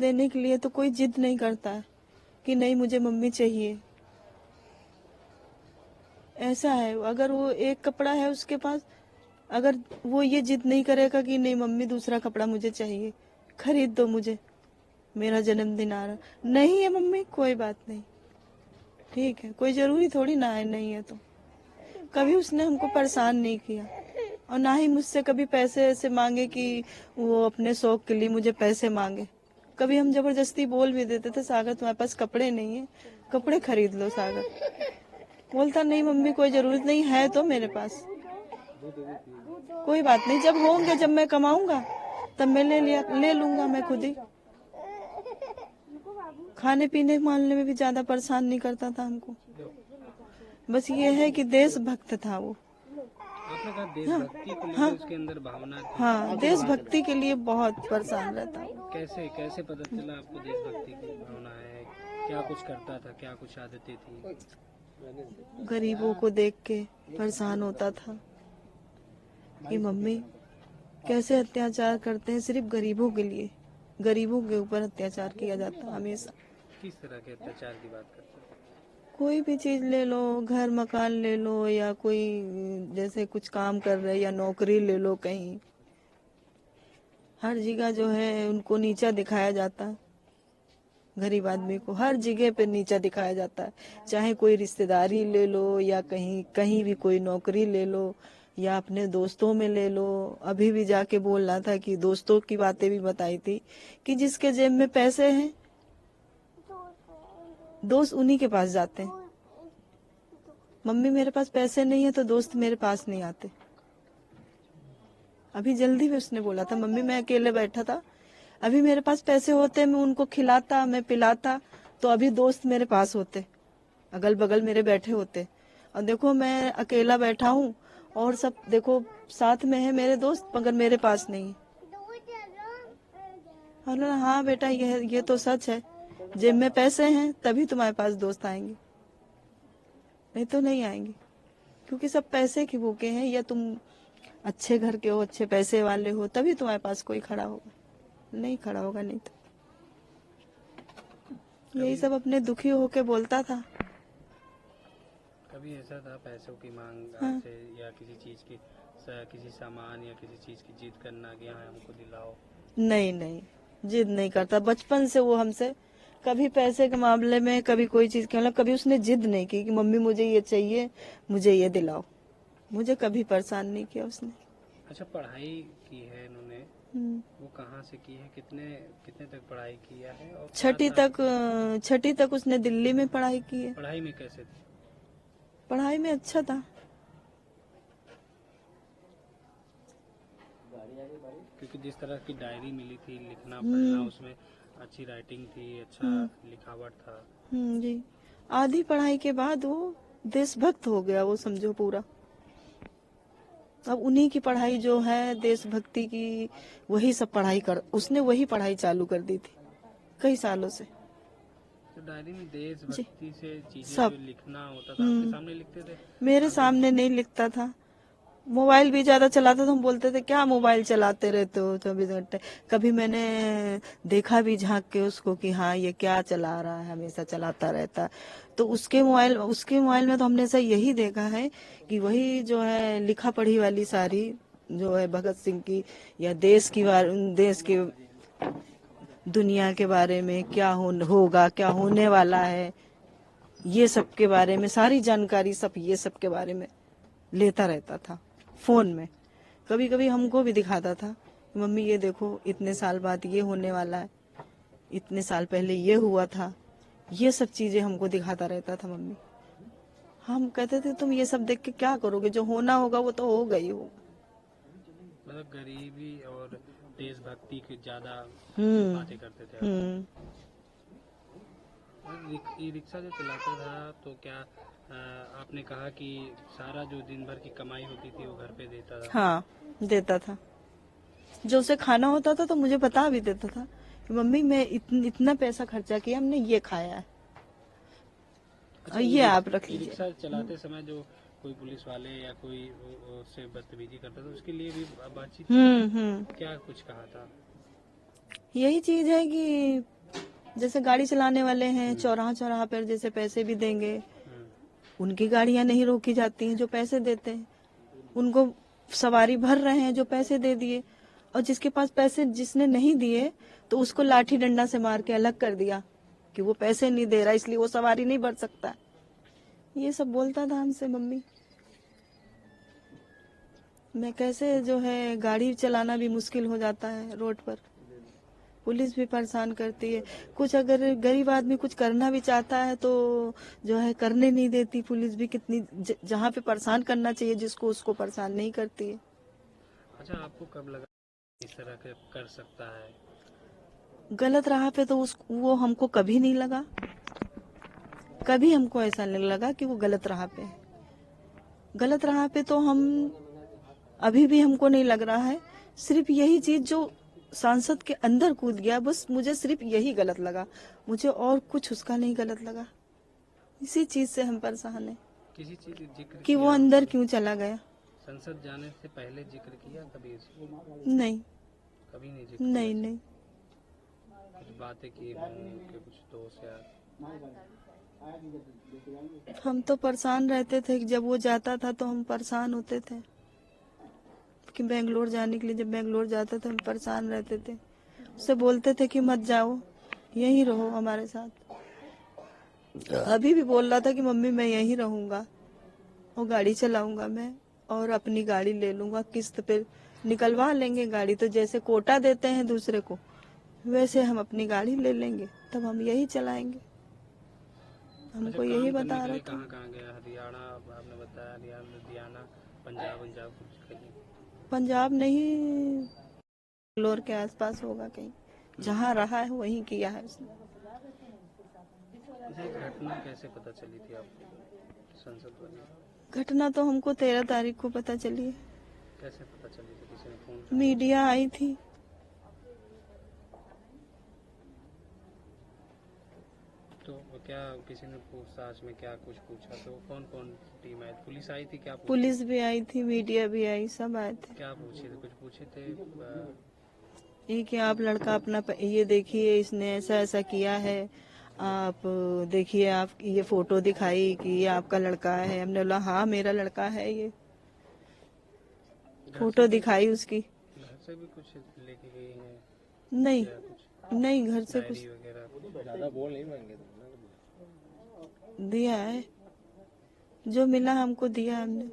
देने के लिए तो कोई जिद नहीं करता है कि नहीं मुझे मम्मी चाहिए। ऐसा है, अगर वो एक कपड़ा है उसके पास, अगर वो ये जिद नहीं करेगा कि नहीं मम्मी दूसरा कपड़ा मुझे चाहिए, खरीद दो मुझे, मेरा जन्मदिन आ रहा, नहीं है मम्मी कोई बात नहीं, ठीक है, कोई जरूरी थोड़ी ना है, नहीं है तो। कभी उसने हमको परेशान नहीं किया, और ना ही मुझसे कभी पैसे ऐसे मांगे कि वो अपने शौक के लिए मुझे पैसे मांगे। कभी हम जबरदस्ती बोल भी देते थे, सागर तुम्हारे पास कपड़े नहीं है, कपड़े खरीद लो सागर। बोलता नहीं मम्मी कोई जरूरत नहीं है, तो मेरे पास कोई बात नहीं, जब होंगे, जब मैं कमाऊंगा तब मैं ले लूंगा मैं खुद ही। खाने पीने मामले में भी ज्यादा परेशान नहीं करता था हमको। बस ये है कि देशभक्त था वो। आपने कहा देशभक्ति को लेकर हाँ, उसके अंदर भावना थी। हाँ, देशभक्ति के लिए बहुत परेशान रहता। कैसे कैसे पता चला आपको देशभक्ति की भावना है? क्या कुछ करता था, क्या कुछ आदतें थी? गरीबों को देख के परेशान होता था कि मम्मी कैसे अत्याचार करते हैं, सिर्फ गरीबों के लिए, गरीबों के ऊपर अत्याचार किया जाता है हमेशा। किस तरह के अत्याचार की बात करते हैं? कोई भी चीज ले लो, घर मकान ले लो, या कोई जैसे कुछ काम कर रहे या नौकरी ले लो कहीं, हर जगह जो है उनको नीचा दिखाया जाता है। गरीब आदमी को हर जगह पे नीचा दिखाया जाता है, चाहे कोई रिश्तेदारी ले लो या कहीं कहीं भी कोई नौकरी ले लो या अपने दोस्तों में ले लो। अभी भी जाके बोल रहा था कि दोस्तों की बातें भी बताई थी कि जिसके जेब में पैसे हैं दोस्त उन्हीं के पास जाते हैं। मम्मी मेरे पास पैसे नहीं है तो दोस्त मेरे पास नहीं आते। अभी जल्दी में उसने बोला था मम्मी मैं अकेले बैठा था, अभी मेरे पास पैसे होते मैं उनको खिलाता मैं पिलाता, तो अभी दोस्त मेरे पास होते, अगल बगल मेरे बैठे होते। और देखो मैं अकेला बैठा हूँ और सब देखो साथ में है मेरे दोस्त, मगर मेरे पास नहीं। हाँ बेटा ये तो सच है, जेब में पैसे हैं तभी तुम्हारे पास दोस्त आएंगे, नहीं तो नहीं आएंगे, क्योंकि सब पैसे की भूखे हैं, या तुम अच्छे घर के हो, अच्छे पैसे वाले हो, तभी तुम्हारे पास कोई खड़ा होगा, नहीं खड़ा होगा नहीं तो। यही सब अपने दुखी होके बोलता था। कभी ऐसा था पैसों की मांग हाँ। आपसे या किसी चीज की, किसी सामान या किसी चीज की जिद करना कि हाँ हमको दिलाओ? नहीं नहीं, जिद नहीं करता, बचपन से वो हमसे कभी पैसे के मामले में, कभी कोई चीज के मतलब कभी उसने जिद नहीं की कि मम्मी मुझे ये चाहिए, मुझे ये दिलाओ, मुझे कभी परेशान नहीं किया उसने। अच्छा, पढ़ाई की है इन्होंने, वो कहाँ से की है, कितने कितने तक पढ़ाई किया है? और क्या था? छठी तक उसने दिल्ली में पढ़ाई की है। पढ़ाई में कैसे थे? पढ़ाई में अच्छा था। क्योंकि जिस तरह की डायरी मिली थी, लिखना पढ़ना, उसमें अच्छी राइटिंग थी, अच्छा लिखावट था। जी, आधी पढ़ाई के बाद वो देशभक्त हो गया, वो समझो पूरा। अब उन्हीं की पढ़ाई जो है देशभक्ति की, वही सब पढ़ाई कर, उसने वही पढ़ाई चालू कर दी थी कई सालों से। तो डायरी में देशभक्ति से चीजें सब जो लिखना होता था आपके सामने लिखते थे? मेरे सामने नहीं लिखता था। मोबाइल भी ज्यादा चलाता था, हम बोलते थे क्या मोबाइल चलाते रहते हो 24 घंटे। कभी मैंने देखा भी झांक के उसको कि हाँ ये क्या चला रहा है, हमेशा चलाता रहता है। तो उसके मोबाइल में तो हमने ऐसा यही देखा है कि वही जो है लिखा पढ़ी वाली सारी जो है भगत सिंह की, या देश की दुनिया के बारे में क्या होगा, क्या होने वाला है, ये सब के बारे में सारी जानकारी, सब ये सब के बारे में लेता रहता था फोन में। कभी कभी हमको भी दिखाता था, मम्मी ये देखो इतने साल बाद ये होने वाला है, इतने साल पहले ये हुआ था, ये सब चीजें हमको दिखाता रहता था मम्मी। हम कहते थे तुम ये सब देख के क्या करोगे, जो होना होगा वो तो होगा ही होगा। मतलब गरीबी और देशभक्ति की ज्यादा बातें करते थे आप। हम्म। ई रिक्शा जो चलाता था तो क्या आपने कहा कि सारा जो दिन भर की कमाई होती थी वो घर पे देता था? हाँ, देता था। जो उसे खाना होता था तो मुझे बता भी देता था कि मम्मी मैं इतना पैसा खर्चा किया, हमने ये खाया है, अच्छा, और ये आप रख ई लीजिए। रिक्शा चलाते समय जो कोई पुलिस वाले या कोई उससे बदतमीजी करता था उसके लिए भी बातचीत की? क्या कुछ कहा था? यही चीज है कि जैसे गाड़ी चलाने वाले हैं चौराहा चौराहा पर जैसे पैसे भी देंगे, उनकी गाड़ियां नहीं रोकी जाती हैं जो पैसे देते हैं, उनको सवारी भर रहे हैं जो पैसे दे दिए, और जिसके पास पैसे जिसने नहीं दिए तो उसको लाठी डंडा से मार के अलग कर दिया कि वो पैसे नहीं दे रहा इसलिए वो सवारी नहीं भर सकता। ये सब बोलता था हमसे मम्मी। मैं कैसे जो है गाड़ी चलाना भी मुश्किल हो जाता है रोड पर, पुलिस भी परेशान करती है। कुछ अगर गरीब आदमी कुछ करना भी चाहता है तो जो है करने नहीं देती पुलिस भी, कितनी जहाँ पे परेशान करना चाहिए जिसको उसको परेशान नहीं करती है। अच्छा, आपको कब लगा इस तरह के कर सकता है? गलत राह पे तो वो हमको कभी नहीं लगा, कभी हमको ऐसा नहीं लगा कि वो गलत राह पे है। गलत राह पे तो हम अभी भी हमको नहीं लग रहा है। सिर्फ यही चीज जो सांसद के अंदर कूद गया, बस मुझे सिर्फ यही गलत लगा, मुझे और कुछ उसका नहीं गलत लगा। इसी चीज से हम परेशान हैं किसी चीज जिक्र कि वो किया? अंदर क्यों चला गया। संसद जाने से पहले जिक्र किया कभी इसको? नहीं, कभी नहीं जिक्र नहीं किया? नहीं। कुछ बातें की होंगी कि कुछ दोस्त या हम तो परेशान रहते थे कि जब वो जाता था तो हम परेशान होते थे कि बेंगलोर जाने के लिए, जब बेंगलोर जाता था हम परेशान रहते थे, उससे बोलते थे कि मत जाओ, यहीं रहो हमारे साथ। अभी भी बोल रहा था कि मम्मी मैं यहीं रहूंगा और गाड़ी चलाऊंगा मैं, और अपनी गाड़ी ले लूंगा, किस्त पे निकलवा लेंगे गाड़ी, तो जैसे कोटा देते हैं दूसरे को वैसे हम अपनी गाड़ी ले लेंगे, तब हम यही चलाएंगे। हमको यही बता रहा था। कहाँ गया? हरियाणा आपने बताया, हरियाणा, पंजाब कुछ कहीं? पंजाब नहीं, बेंगलोर के आसपास होगा कहीं, जहाँ रहा है वहीं किया है उसने। घटना कैसे पता चली थी आपको संसद वाली? घटना तो हमको 13 तारीख को पता चली है। कैसे पता चली थी? किसी ने फोन किया? मीडिया आई थी। तो क्या किसी ने पूछताछ में क्या कुछ पूछा? तो कौन कौन टीम आई? पुलिस आई थी? क्या पुलिस भी आई थी, मीडिया भी आई, सब आए थे। क्या पूछे थे? कुछ पूछे थे? ये कि आप लड़का अपना ये देखिए, इसने ऐसा ऐसा किया है, आप देखिए, आप ये फोटो दिखाई कि ये आपका लड़का है। हमने बोला हाँ मेरा लड़का है ये। फोटो दिखाई उसकी। घर से भी कुछ लेके गई हैं? नहीं नहीं, घर से कुछ ज्यादा बोल नहीं मांगे दिया है, जो मिला हमको दिया हमने।